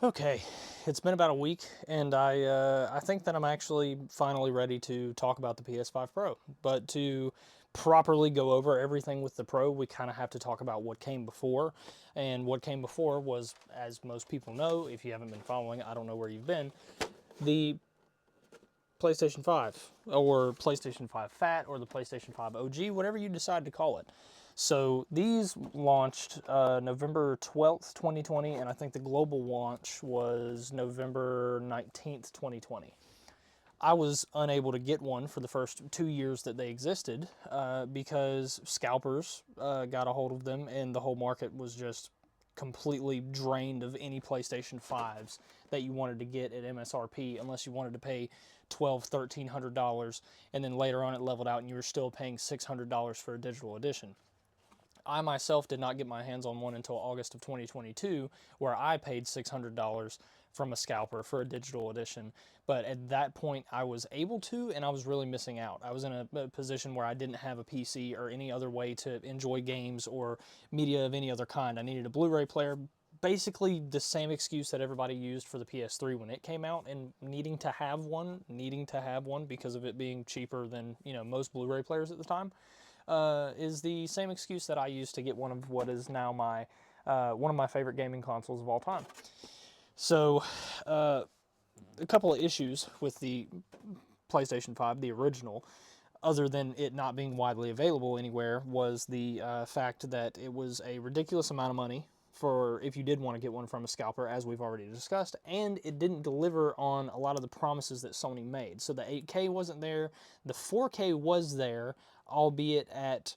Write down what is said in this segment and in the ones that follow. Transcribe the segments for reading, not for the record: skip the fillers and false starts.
Okay, it's been about a week, and I think that I'm actually finally ready to talk about the PS5 Pro. But to properly go over everything with the Pro, we kind of have to talk about what came before. And what came before was, as most people know, if you haven't been following, I don't know where you've been, the PlayStation 5 or PlayStation 5 Fat or the PlayStation 5 OG, whatever you decide to call it. So these launched November 12th, 2020, and I think the global launch was November 19th, 2020. I was unable to get one for the first 2 years that they existed because scalpers got a hold of them, and the whole market was just completely drained of any PlayStation 5s that you wanted to get at MSRP unless you wanted to pay $1,200, $1,300, and then later on it leveled out and you were still paying $600 for a digital edition. I myself did not get my hands on one until August of 2022, where I paid $600 from a scalper for a digital edition. But at that point, I was able to, and I was really missing out. I was in a position where I didn't have a PC or any other way to enjoy games or media of any other kind. I needed a Blu-ray player, basically the same excuse that everybody used for the PS3 when it came out, and needing to have one because of it being cheaper than most Blu-ray players at the time, is the same excuse that I used to get one of what is now one of my favorite gaming consoles of all time. So, a couple of issues with the PlayStation 5, the original, other than it not being widely available anywhere, was the fact that it was a ridiculous amount of money for if you did want to get one from a scalper, as we've already discussed, and it didn't deliver on a lot of the promises that Sony made. So the 8K wasn't there, the 4K was there, albeit at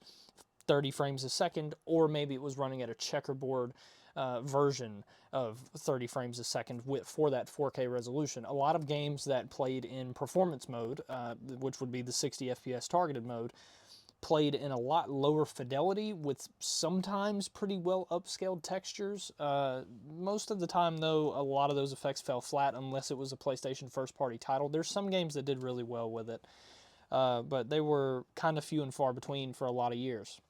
30 frames a second, or maybe it was running at a checkerboard version of 30 frames a second for that 4K resolution. A lot of games that played in performance mode, which would be the 60 FPS targeted mode, played in a lot lower fidelity with sometimes pretty well upscaled textures. Most of the time, though, a lot of those effects fell flat unless it was a PlayStation first-party title. There's some games that did really well with it, but they were kind of few and far between for a lot of years.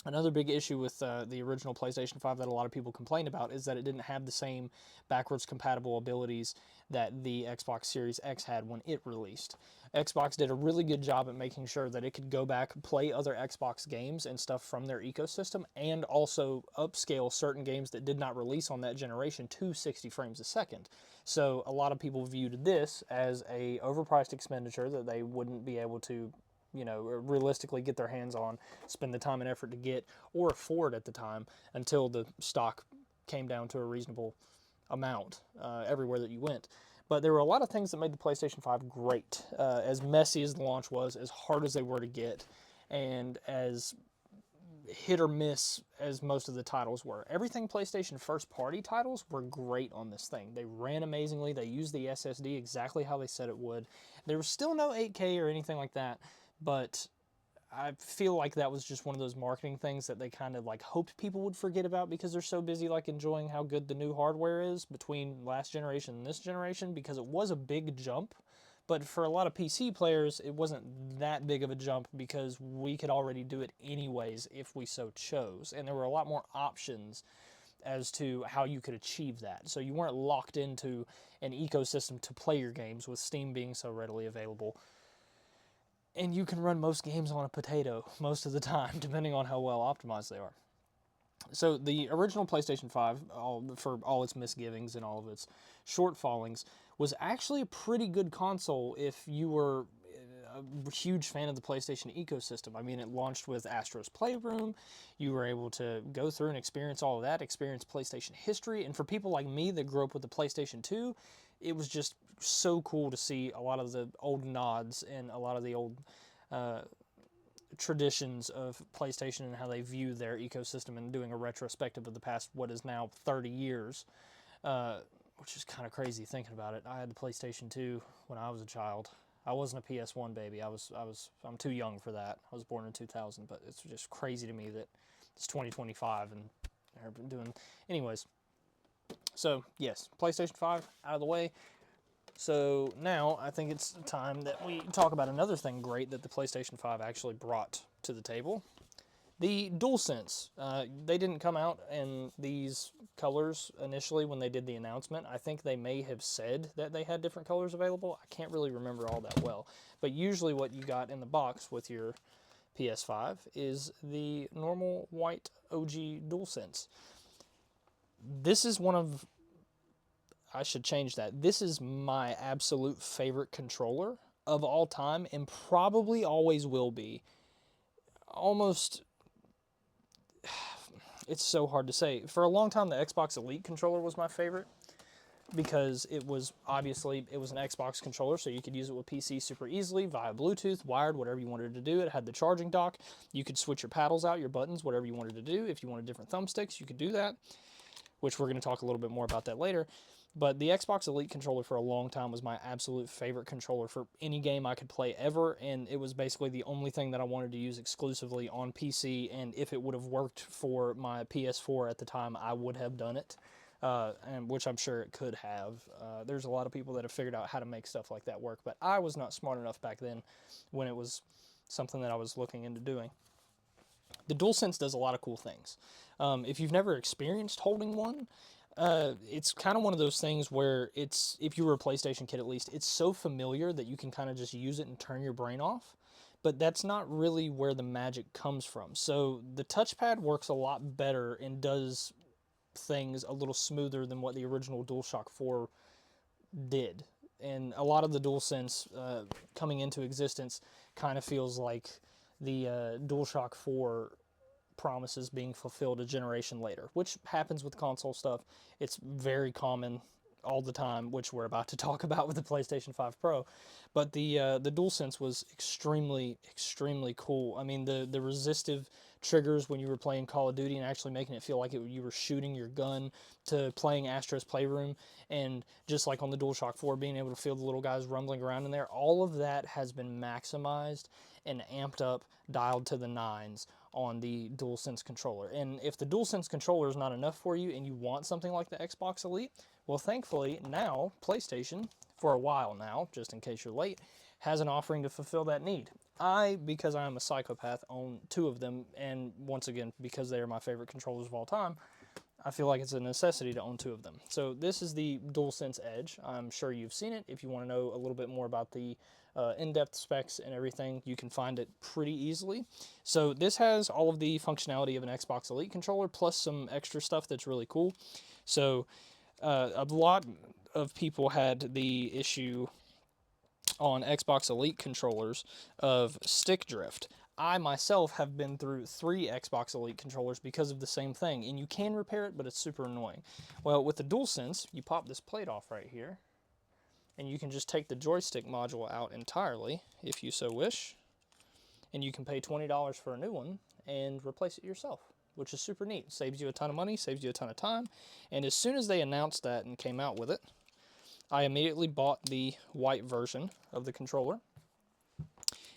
Another big issue with the original PlayStation 5 that a lot of people complained about is that it didn't have the same backwards compatible abilities that the Xbox Series X had when it released. Xbox did a really good job at making sure that it could go back, play other Xbox games and stuff from their ecosystem, and also upscale certain games that did not release on that generation to 60 frames a second. So a lot of people viewed this as a overpriced expenditure that they wouldn't be able to realistically get their hands on, spend the time and effort to get, or afford at the time until the stock came down to a reasonable amount everywhere that you went. But there were a lot of things that made the PlayStation 5 great. As messy as the launch was, as hard as they were to get, and as hit or miss as most of the titles were. Everything PlayStation first party titles were great on this thing. They ran amazingly. They used the SSD exactly how they said it would. There was still no 8K or anything like that, but I feel like that was just one of those marketing things that they kind of like hoped people would forget about because they're so busy like enjoying how good the new hardware is between last generation and this generation, because it was a big jump. But for a lot of PC players, it wasn't that big of a jump because we could already do it anyways if we so chose. And there were a lot more options as to how you could achieve that. So you weren't locked into an ecosystem to play your games, with Steam being so readily available. And you can run most games on a potato most of the time, depending on how well optimized they are. So the original PlayStation 5, for all its misgivings and all of its shortfallings, was actually a pretty good console if you were a huge fan of the PlayStation ecosystem. I mean, it launched with Astro's Playroom. You were able to go through and experience all of that, experience PlayStation history. And for people like me that grew up with the PlayStation 2, it was just so cool to see a lot of the old nods and a lot of the old traditions of PlayStation and how they view their ecosystem, and doing a retrospective of the past, what is now 30 years, which is kind of crazy thinking about it. I had the PlayStation 2 when I was a child. I wasn't a PS1 baby. I'm too young for that. I was born in 2000, but it's just crazy to me that it's 2025 and they're doing. Anyways, so yes, PlayStation 5 out of the way. So now I think it's time that we talk about another thing great that the PlayStation 5 actually brought to the table. The DualSense. They didn't come out in these colors initially when they did the announcement. I think they may have said that they had different colors available. I can't really remember all that well. But usually what you got in the box with your PS5 is the normal white OG DualSense. This is one of, I should change that. This is my absolute favorite controller of all time and probably always will be. Almost, it's so hard to say. For a long time, the Xbox Elite controller was my favorite because it was obviously, it was an Xbox controller, so you could use it with PC super easily via Bluetooth, wired, whatever you wanted to do. It had the charging dock. You could switch your paddles out, your buttons, whatever you wanted to do. If you wanted different thumbsticks, you could do that, which we're going to talk a little bit more about that later. But the Xbox Elite controller for a long time was my absolute favorite controller for any game I could play ever, and it was basically the only thing that I wanted to use exclusively on PC, and if it would have worked for my PS4 at the time, I would have done it, and which I'm sure it could have. There's a lot of people that have figured out how to make stuff like that work, but I was not smart enough back then when it was something that I was looking into doing. The DualSense does a lot of cool things. If you've never experienced holding one, it's kind of one of those things where it's, if you were a PlayStation kid at least, it's so familiar that you can kind of just use it and turn your brain off. But that's not really where the magic comes from. So the touchpad works a lot better and does things a little smoother than what the original DualShock 4 did. And a lot of the DualSense coming into existence kind of feels like the DualShock 4 promises being fulfilled a generation later, which happens with console stuff. It's very common all the time, which we're about to talk about with the PlayStation 5 Pro. But the DualSense was extremely cool. I mean, the resistive triggers when you were playing Call of Duty and actually making it feel like you were shooting your gun, to playing Astro's Playroom, and just like on the DualShock 4, being able to feel the little guys rumbling around in there, all of that has been maximized and amped up, dialed to the nines on the DualSense controller. And if the DualSense controller is not enough for you and you want something like the Xbox Elite, well, thankfully now PlayStation, for a while now, just in case you're late, has an offering to fulfill that need. I, because I am a psychopath, own 2 of them, and once again, because they are my favorite controllers of all time, I feel like it's a necessity to own 2 of them. So this is the DualSense Edge. I'm sure you've seen it. If you want to know a little bit more about the in-depth specs and everything, you can find it pretty easily. So this has all of the functionality of an Xbox Elite controller, plus some extra stuff that's really cool. So a lot of people had the issue on Xbox Elite controllers of stick drift. I myself have been through 3 Xbox Elite controllers because of the same thing, and you can repair it, but it's super annoying. Well, with the DualSense, you pop this plate off right here, and you can just take the joystick module out entirely, if you so wish, and you can pay $20 for a new one and replace it yourself, which is super neat. Saves you a ton of money, saves you a ton of time, and as soon as they announced that and came out with it, I immediately bought the white version of the controller.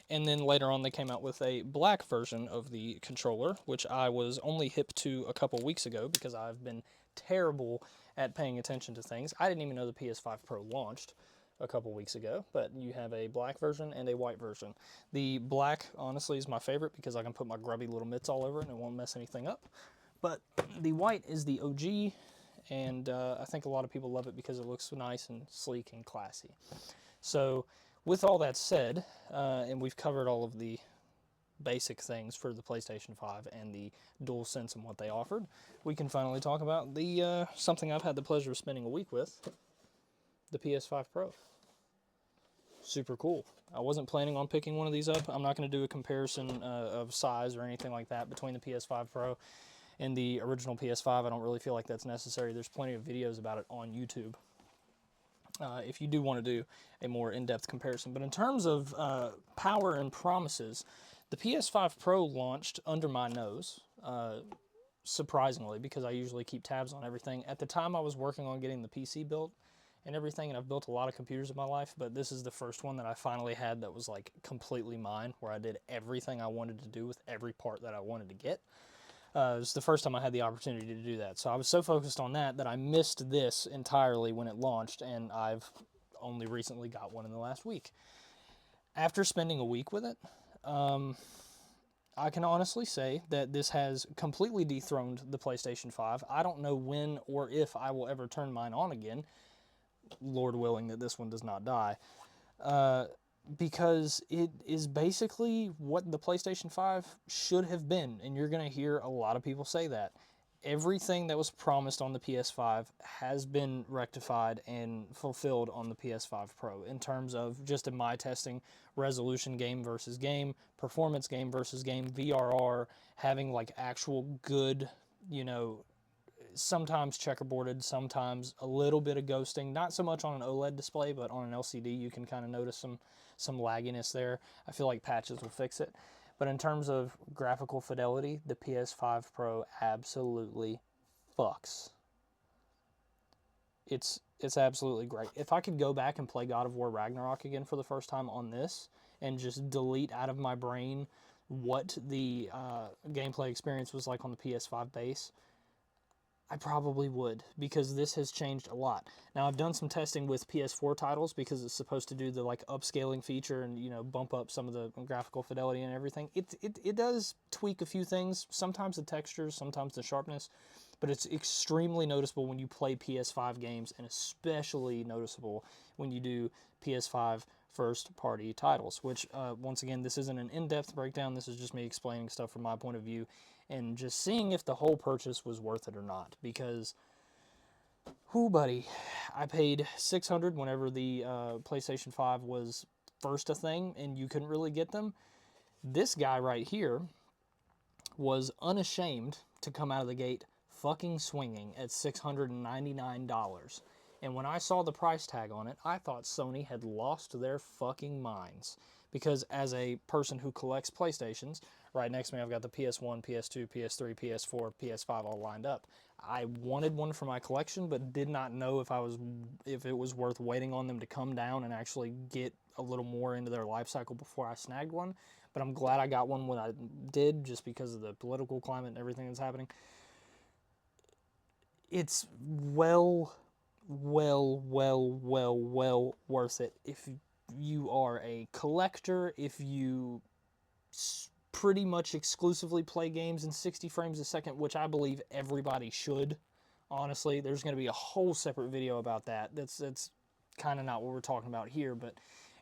And then later on they came out with a black version of the controller, which I was only hip to a couple weeks ago because I've been terrible at paying attention to things. I didn't even know the PS5 Pro launched a couple weeks ago, but you have a black version and a white version. The black, honestly, is my favorite because I can put my grubby little mitts all over it and it won't mess anything up. But the white is the OG, and I think a lot of people love it because it looks nice and sleek and classy. So with all that said, and we've covered all of the basic things for the PlayStation 5 and the DualSense and what they offered, we can finally talk about the something I've had the pleasure of spending a week with, the PS5 Pro. Super cool. I wasn't planning on picking one of these up. I'm not going to do a comparison of size or anything like that between the PS5 Pro and the original PS5. I don't really feel like that's necessary. There's plenty of videos about it on YouTube if you do want to do a more in-depth comparison. But in terms of power and promises, the PS5 Pro launched under my nose, surprisingly, because I usually keep tabs on everything. At the time, I was working on getting the PC built and everything, and I've built a lot of computers in my life, but this is the first one that I finally had that was like completely mine, where I did everything I wanted to do with every part that I wanted to get. It was the first time I had the opportunity to do that. So I was so focused on that that I missed this entirely when it launched, and I've only recently got one in the last week. After spending a week with it, I can honestly say that this has completely dethroned the PlayStation 5. I don't know when or if I will ever turn mine on again, Lord willing that this one does not die, because it is basically what the PlayStation 5 should have been, and you're going to hear a lot of people say that. Everything that was promised on the PS5 has been rectified and fulfilled on the PS5 Pro in terms of, just in my testing, resolution game versus game, performance game versus game, VRR, having like actual good, you know, sometimes checkerboarded, sometimes a little bit of ghosting. Not so much on an OLED display, but on an LCD you can kind of notice some lagginess there. I feel like patches will fix it. But in terms of graphical fidelity, the PS5 Pro absolutely fucks. It's absolutely great. If I could go back and play God of War Ragnarok again for the first time on this and just delete out of my brain what the gameplay experience was like on the PS5 base, I probably would, because this has changed a lot. Now, I've done some testing with PS4 titles because it's supposed to do the like upscaling feature and, you know, bump up some of the graphical fidelity and everything. It does tweak a few things, sometimes the textures, sometimes the sharpness, but it's extremely noticeable when you play PS5 games, and especially noticeable when you do PS5 first-party titles, which, once again, this isn't an in-depth breakdown. This is just me explaining stuff from my point of view and just seeing if the whole purchase was worth it or not. Because, whoo, buddy, I paid $600 whenever the PlayStation 5 was first a thing, and you couldn't really get them. This guy right here was unashamed to come out of the gate fucking swinging at $699. And when I saw the price tag on it, I thought Sony had lost their fucking minds. Because as a person who collects PlayStations, right next to me I've got the PS1, PS2, PS3, PS4, PS5 all lined up. I wanted one for my collection, but did not know if it was worth waiting on them to come down and actually get a little more into their life cycle before I snagged one. But I'm glad I got one when I did, just because of the political climate and everything that's happening. It's well worth it if you are a collector, if you pretty much exclusively play games in 60 frames a second, which I believe everybody should. Honestly, there's going to be a whole separate video about that. That's kind of not what we're talking about here, but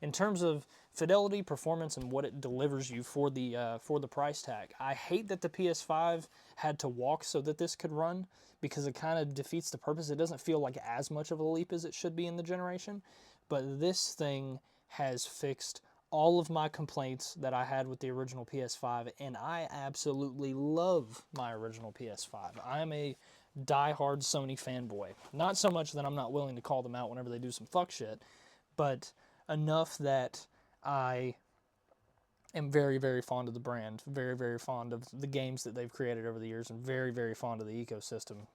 in terms of fidelity, performance, and what it delivers you for the price tag, I hate that the PS5 had to walk so that this could run, because it kind of defeats the purpose. It doesn't feel like as much of a leap as it should be in the generation, but this thing has fixed all of my complaints that I had with the original PS5, and I absolutely love my original PS5. I am a die-hard Sony fanboy. Not so much that I'm not willing to call them out whenever they do some fuck shit, but enough that I am very fond of the brand, very fond of the games that they've created over the years, and very fond of the ecosystem.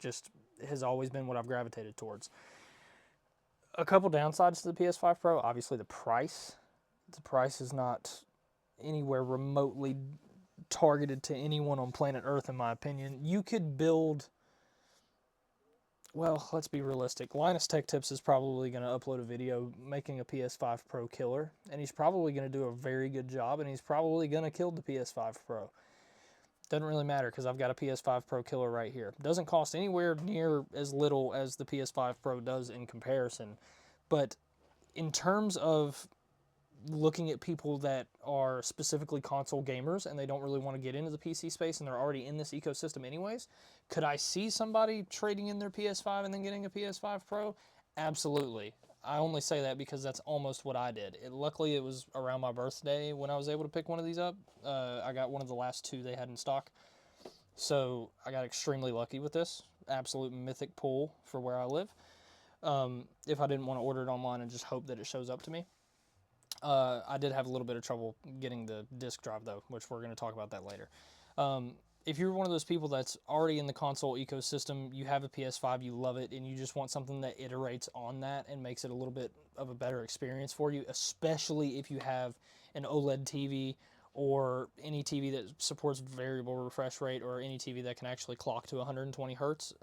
Just has always been what I've gravitated towards. A couple downsides to the PS5 Pro, obviously the price. The price is not anywhere remotely targeted to anyone on planet Earth, in my opinion. You could build, well, let's be realistic. Linus Tech Tips is probably going to upload a video making a PS5 Pro killer, and he's probably going to do a very good job, and he's probably going to kill the PS5 Pro. Doesn't really matter, because I've got a PS5 Pro killer right here. Doesn't cost anywhere near as little as the PS5 Pro does in comparison, but in terms of looking at people that are specifically console gamers and they don't really want to get into the PC space and they're already in this ecosystem anyways, could I see somebody trading in their PS5 and then getting a PS5 Pro? Absolutely. I only say that because that's almost what I did. Luckily, it was around my birthday when I was able to pick one of these up. I got one of the last two they had in stock. So I got extremely lucky with this. Absolute mythic pull for where I live. If I didn't want to order it online and just hope that it shows up to me. I did have a little bit of trouble getting the disk drive, though, which we're going to talk about that later. If you're one of those people that's already in the console ecosystem, you have a PS5, you love it, and you just want something that iterates on that and makes it a little bit of a better experience for you, especially if you have an OLED TV or any TV that supports variable refresh rate, or any TV that can actually clock to 120 hertz,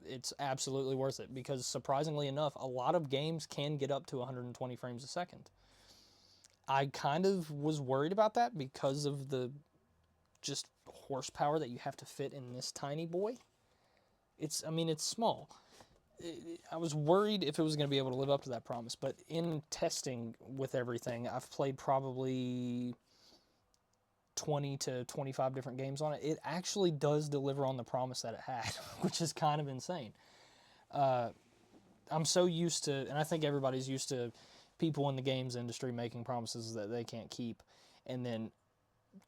it's absolutely worth it, because surprisingly enough, a lot of games can get up to 120 frames a second. I kind of was worried about that because of the just horsepower that you have to fit in this tiny boy. It's small. I was worried if it was going to be able to live up to that promise, but in testing with everything, I've played probably 20 to 25 different games on it. It actually does deliver on the promise that it had, which is kind of insane. I'm so used to, and I think everybody's used to people in the games industry making promises that they can't keep, and then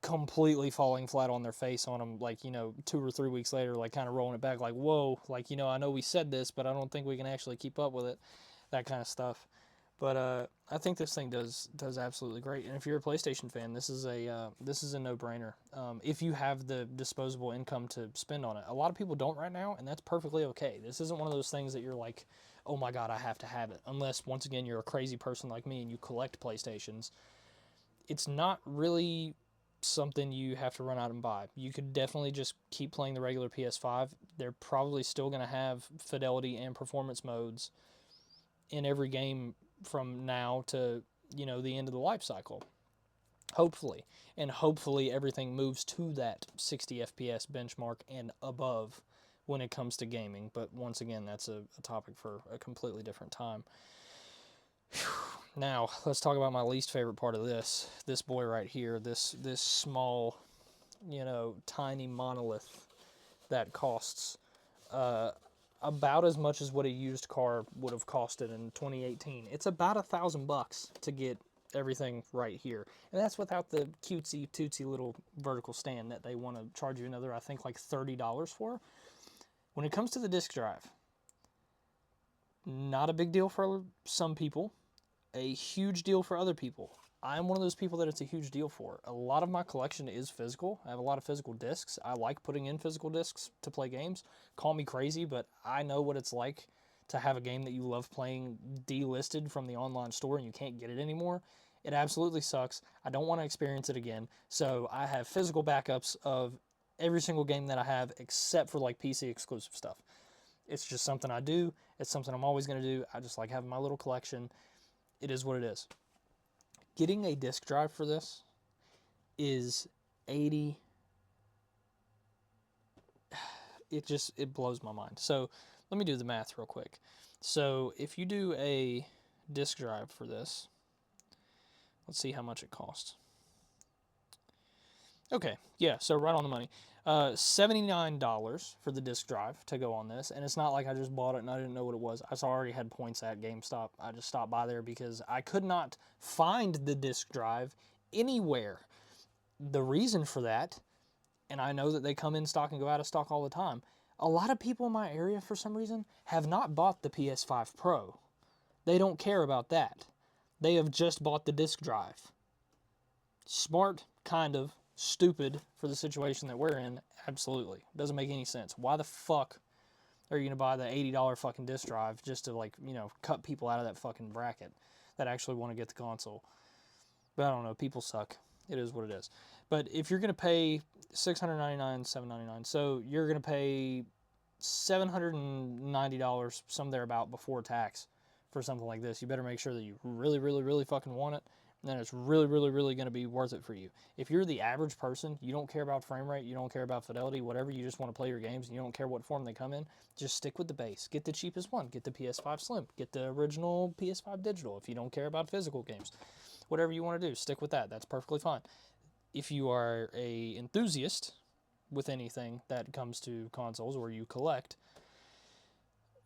completely falling flat on their face on them, like, 2 or 3 weeks later, like kind of rolling it back, like, whoa, like, I know we said this, but I don't think we can actually keep up with it, that kind of stuff. But I think this thing does absolutely great, and if you're a PlayStation fan, this is a no-brainer. If you have the disposable income to spend on it, a lot of people don't right now, and that's perfectly okay. This isn't one of those things that you're like, oh my god, I have to have it, unless once again you're a crazy person like me and you collect PlayStations. It's not really something you have to run out and buy. You could definitely just keep playing the regular PS5. They're probably still going to have fidelity and performance modes in every game from now to, the end of the life cycle. Hopefully. And hopefully everything moves to that 60 FPS benchmark and above when it comes to gaming. But once again, that's a topic for a completely different time. Now, let's talk about my least favorite part of this boy right here, this small, tiny monolith that costs about as much as what a used car would have costed in 2018. It's about $1,000 to get everything right here, and that's without the cutesy tootsy little vertical stand that they want to charge you another, I think, like $30 for. When it comes to the disc drive, not a big deal for some people, a huge deal for other people. I'm one of those people that it's a huge deal for. A lot of my collection is physical. I have a lot of physical discs. I like putting in physical discs to play games. Call me crazy, but I know what it's like to have a game that you love playing delisted from the online store and you can't get it anymore. It absolutely sucks. I don't want to experience it again. So I have physical backups of every single game that I have except for like PC exclusive stuff. It's just something I do. It's something I'm always going to do. I just like having my little collection. It is what it is. Getting a disk drive for this is 80. It blows my mind. So let me do the math real quick. So if you do a disk drive for this, let's see how much it costs. Okay, yeah, so right on the money. $79 for the disc drive to go on this, and it's not like I just bought it and I didn't know what it was. I already had points at GameStop. I just stopped by there because I could not find the disc drive anywhere. The reason for that, and I know that they come in stock and go out of stock all the time, a lot of people in my area, for some reason, have not bought the PS5 Pro. They don't care about that. They have just bought the disc drive. Smart, kind of. Stupid for the situation that we're in, absolutely. Doesn't make any sense. Why the fuck are you going to buy the $80 fucking disc drive just to, cut people out of that fucking bracket that actually want to get the console? But I don't know, people suck. It is what it is. But if you're going to pay $699, $799, so you're going to pay $790, some thereabout, before tax for something like this, you better make sure that you really, really, really fucking want it. And then it's really, really, really going to be worth it for you. If you're the average person, you don't care about frame rate, you don't care about fidelity, whatever, you just want to play your games, and you don't care what form they come in, just stick with the base. Get the cheapest one. Get the PS5 Slim. Get the original PS5 Digital if you don't care about physical games. Whatever you want to do, stick with that. That's perfectly fine. If you are a enthusiast with anything that comes to consoles or you collect,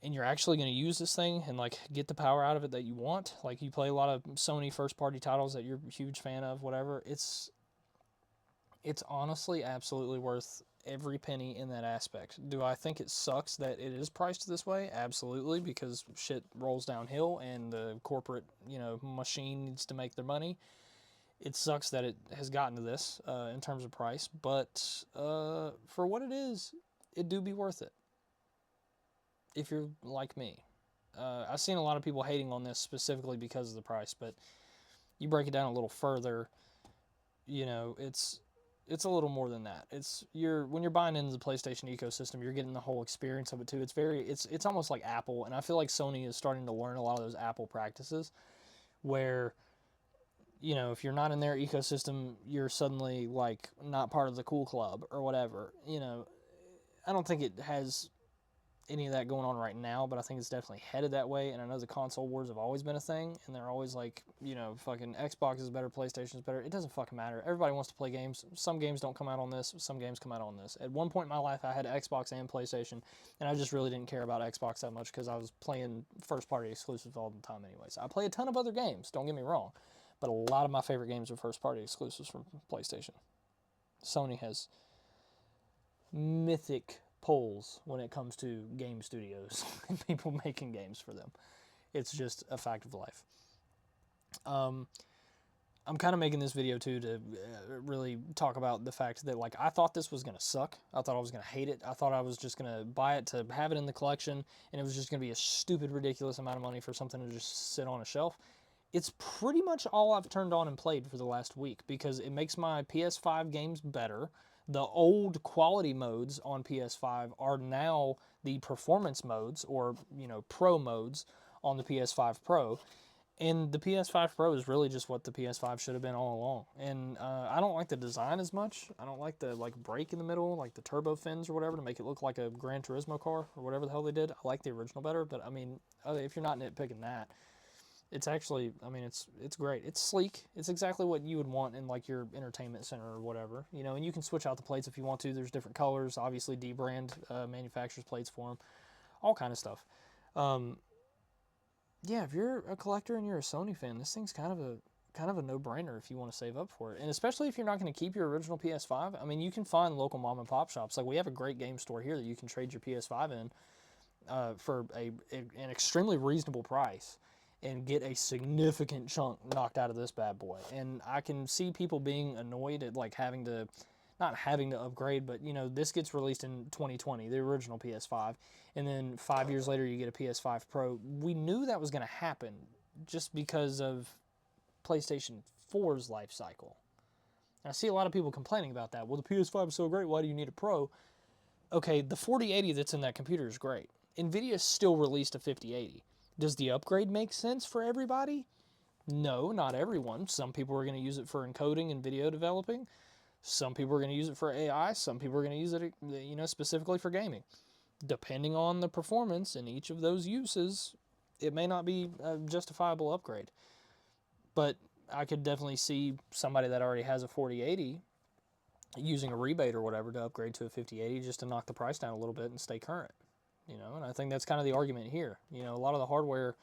and you're actually going to use this thing and get the power out of it that you want, like you play a lot of Sony first party titles that you're a huge fan of, whatever, it's honestly absolutely worth every penny in that aspect. Do I think it sucks that it is priced this way? Absolutely, because shit rolls downhill and the corporate, machine needs to make their money. It sucks that it has gotten to this in terms of price, but for what it is, it do be worth it. If you're like me. I've seen a lot of people hating on this specifically because of the price, but you break it down a little further, it's a little more than that. When you're buying into the PlayStation ecosystem, you're getting the whole experience of it too. It's almost like Apple, and I feel like Sony is starting to learn a lot of those Apple practices, where you know, if you're not in their ecosystem, you're suddenly like not part of the cool club or whatever. You know, I don't think it has any of that going on right now, but I think it's definitely headed that way. And I know the console wars have always been a thing, and they're always like, you know, fucking Xbox is better, PlayStation is better. It doesn't fucking matter. Everybody wants to play games. Some games don't come out on this, some games come out on this. At one point in my life, I had Xbox and PlayStation, and I just really didn't care about Xbox that much because I was playing first party exclusives all the time anyways. I play a ton of other games, don't get me wrong, but a lot of my favorite games are first party exclusives from PlayStation. Sony has mythic polls when it comes to game studios and people making games for them. It's just a fact of life. I'm kind of making this video too to really talk about the fact that like I thought this was going to suck. I thought I was going to hate it. I thought I was just going to buy it to have it in the collection, and it was just going to be a stupid, ridiculous amount of money for something to just sit on a shelf. It's pretty much all I've turned on and played for the last week because it makes my PS5 games better. The old quality modes on PS5 are now the performance modes, or, you know, pro modes on the PS5 Pro. And the PS5 Pro is really just what the PS5 should have been all along. And I don't like the design as much. I don't like the like brake in the middle, like the turbo fins or whatever, to make it look like a Gran Turismo car or whatever the hell they did. I like the original better, but I mean, if you're not nitpicking that, it's actually, I mean, it's great. It's sleek. It's exactly what you would want in like your entertainment center or whatever, you know. And you can switch out the plates if you want to. There's different colors. Obviously, D-brand manufacturers plates for them, all kind of stuff. Yeah, if you're a collector and you're a Sony fan, this thing's kind of a no-brainer if you want to save up for it, and especially if you're not going to keep your original PS5. I mean, you can find local mom and pop shops. Like we have a great game store here that you can trade your PS5 in for an extremely reasonable price and get a significant chunk knocked out of this bad boy. And I can see people being annoyed at like not having to upgrade, but you know, this gets released in 2020, the original PS5, and then 5 years later you get a PS5 Pro. We knew that was going to happen just because of PlayStation 4's life cycle. And I see a lot of people complaining about that. Well, the PS5 is so great, why do you need a Pro? Okay, the 4080 that's in that computer is great. NVIDIA still released a 5080. Does the upgrade make sense for everybody? No, not everyone. Some people are going to use it for encoding and video developing. Some people are going to use it for AI. Some people are going to use it, you know, specifically for gaming. Depending on the performance in each of those uses, it may not be a justifiable upgrade. But I could definitely see somebody that already has a 4080 using a rebate or whatever to upgrade to a 5080 just to knock the price down a little bit and stay current. You know, and I think that's kind of the argument here. You know, a lot of the hardware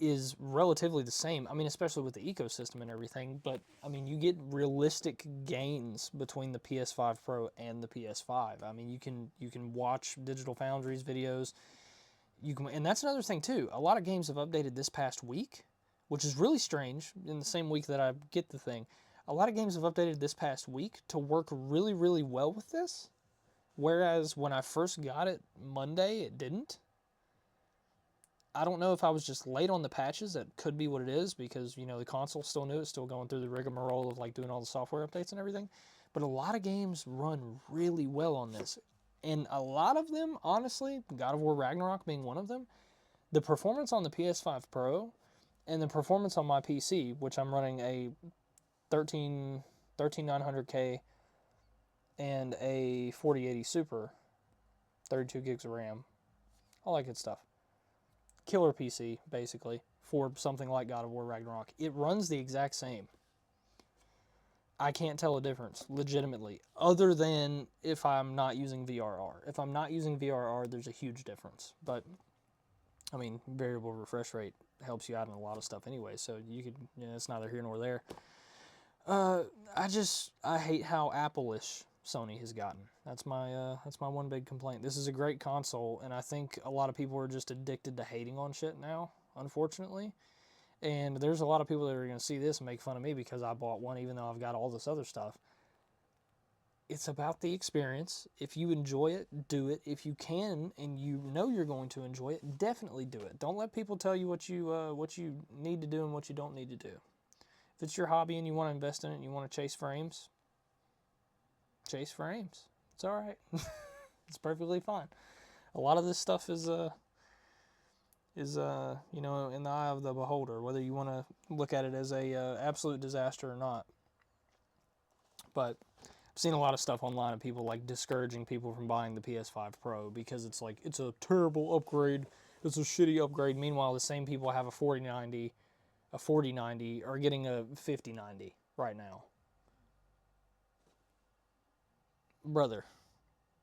is relatively the same. I mean, especially with the ecosystem and everything, but I mean, you get realistic gains between the PS5 Pro and the PS5. I mean, you can watch Digital Foundry's videos. You can, and that's another thing too. A lot of games have updated this past week, which is really strange. In the same week that I get the thing, a lot of games have updated this past week to work really, really well with this. Whereas when I first got it Monday, it didn't. I don't know if I was just late on the patches. That could be what it is because, you know, the console's still new. It's still going through the rigmarole of like doing all the software updates and everything. But a lot of games run really well on this. And a lot of them, honestly, God of War Ragnarok being one of them, the performance on the PS5 Pro and the performance on my PC, which I'm running a 13900K and a 4080 Super, 32 gigs of RAM, all that good stuff. Killer PC, basically, for something like God of War Ragnarok. It runs the exact same. I can't tell a difference, legitimately, other than if I'm not using VRR. If I'm not using VRR, there's a huge difference. But, I mean, variable refresh rate helps you out in a lot of stuff anyway, so you could, you know, it's neither here nor there. I hate how Apple-ish Sony has gotten. That's my one big complaint. This is a great console, and I think a lot of people are just addicted to hating on shit now, unfortunately. And there's a lot of people that are going to see this and make fun of me because I bought one even though I've got all this other stuff. It's about the experience. If you enjoy it, do it. If you can and you know you're going to enjoy it, definitely do it. Don't let people tell you what you need to do and what you don't need to do. If it's your hobby and you want to invest in it and you want to chase frames, chase frames. It's all right. It's perfectly fine. A lot of this stuff is is, you know, in the eye of the beholder, whether you want to look at it as a absolute disaster or not. But I've seen a lot of stuff online of people like discouraging people from buying the PS5 Pro because it's like, it's a terrible upgrade, it's a shitty upgrade. Meanwhile, the same people have a 4090 are getting a 5090 right now. Brother,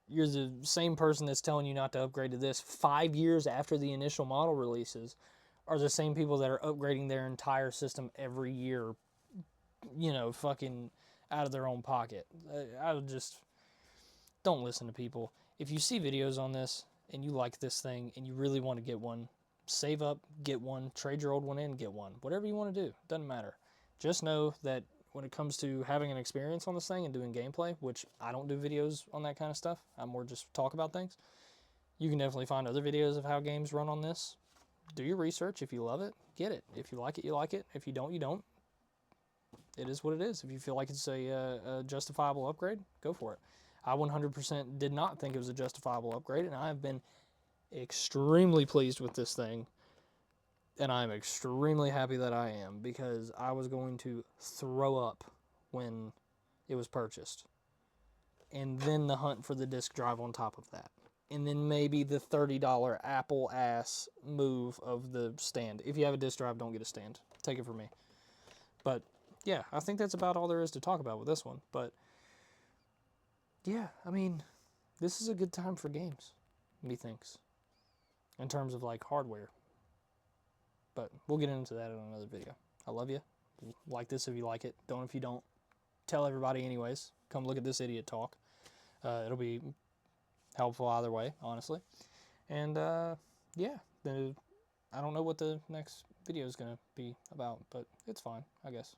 you're the same person that's telling you not to upgrade to this 5 years after the initial model releases are the same people that are upgrading their entire system every year, you know, fucking out of their own pocket. I would just, don't listen to people. If you see videos on this and you like this thing and you really want to get one, save up, get one, trade your old one in, get one. Whatever you want to do, doesn't matter. Just know that when it comes to having an experience on this thing and doing gameplay, which I don't do videos on that kind of stuff, I'm more just talk about things. You can definitely find other videos of how games run on this. Do your research. If you love it, get it. If you like it, you like it. If you don't, you don't. It is what it is. If you feel like it's a justifiable upgrade, go for it. I 100% did not think it was a justifiable upgrade, and I have been extremely pleased with this thing, and I'm extremely happy that I am, because I was going to throw up when it was purchased. And then the hunt for the disk drive on top of that. And then maybe the $30 Apple ass move of the stand. If you have a disk drive, don't get a stand. Take it from me. But yeah, I think that's about all there is to talk about with this one. But yeah, I mean, this is a good time for games, methinks, in terms of like hardware. But we'll get into that in another video. I love you. Like this if you like it. Don't if you don't. Tell everybody anyways. Come look at this idiot talk. It'll be helpful either way, honestly. And yeah, I don't know what the next video is going to be about, but it's fine, I guess.